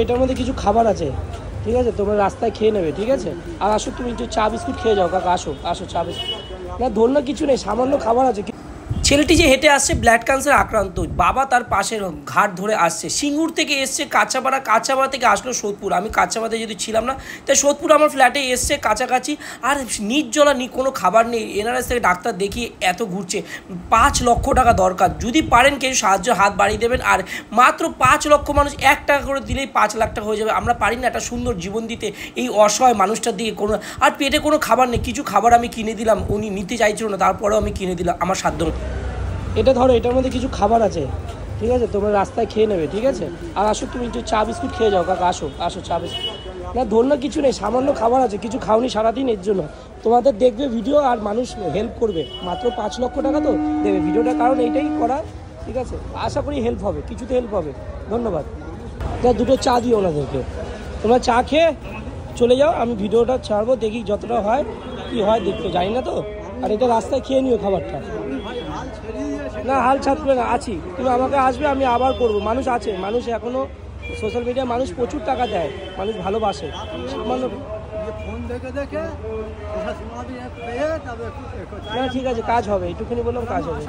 এটার মধ্যে কিছু খাবার আছে, ঠিক আছে? তোমরা রাস্তায় খেয়ে নেবে, ঠিক আছে? আর আসো, তুমি একটু চা বিস্কুট খেয়ে যাও কাকা, আসো আসো চা বিস্কুট। না ধন্য কিছু নেই, সামান্য খাবার আছে। ছেলেটি যে হেঁটে আসছে ব্লাড ক্যান্সার আক্রান্ত, বাবা তার পাশের ঘাট ধরে আসছে। সিঙ্গুর থেকে এসছে কাঁচাপাড়া, কাঁচাপাড়া থেকে আসলো সোদপুর। আমি কাঁচাপাড়াতে যদি ছিলাম না, তাই সোদপুর আমার ফ্ল্যাটে এসছে কাছাকাছি। আর নির্জলা কোনো খাবার নেই। এনআরএস থেকে ডাক্তার দেখিয়ে এত ঘুরছে। 5 লক্ষ টাকা দরকার, যদি পারেন কেউ সাহায্য হাত বাড়িয়ে দেবেন। আর মাত্র 5 লক্ষ মানুষ 1 টাকা করে দিলেই 5 লাখ টাকা হয়ে যাবে। আমরা পারি না একটা সুন্দর জীবন দিতে এই অসহায় মানুষটার দিকে? কোনো আর পেটে কোনো খাবার নেই। কিছু খাবার আমি কিনে দিলাম, উনি নিতে চাইছিল না, তারপরেও আমি কিনে দিলাম আমার সাধ্য। এটা ধরো, এটার মধ্যে কিছু খাবার আছে, ঠিক আছে? তোমরা রাস্তায় খেয়ে নেবে, ঠিক আছে? আর আসো, তুমি একটু চা বিস্কুট খেয়ে যাও কাকা, আসো আসো চা বিস্কুট। না ধন্য কিছু নেই, সামান্য খাবার আছে। কিছু খাওনি সারাদিন, এর জন্য তোমাদের দেখবে ভিডিও আর মানুষ হেল্প করবে। মাত্র 5 লক্ষ টাকা তো দেবে ভিডিওটা, কারণ এইটাই করা, ঠিক আছে? আশা করি হেল্প হবে, কিছুতে হেল্প হবে। ধন্যবাদ। দুটো চা দিও ওনাদেরকে। তোমরা চা খেয়ে চলে যাও, আমি ভিডিওটা ছাড়বো, দেখি যতটা হয় কি হয় দেখতে, জানি না তো। আর এটা রাস্তায় খেয়ে নিও খাবারটা। না হাল ছাড়বে না, আছি। তুমি আমাকে আসবে, আমি আবার করবো। মানুষ আছে, মানুষ এখনো সোশ্যাল মিডিয়ায় মানুষ প্রচুর টাকা দেয়, মানুষ ভালোবাসে। সামান্য না, ঠিক আছে, কাজ হবে, একটুখানি বললাম কাজ হবে।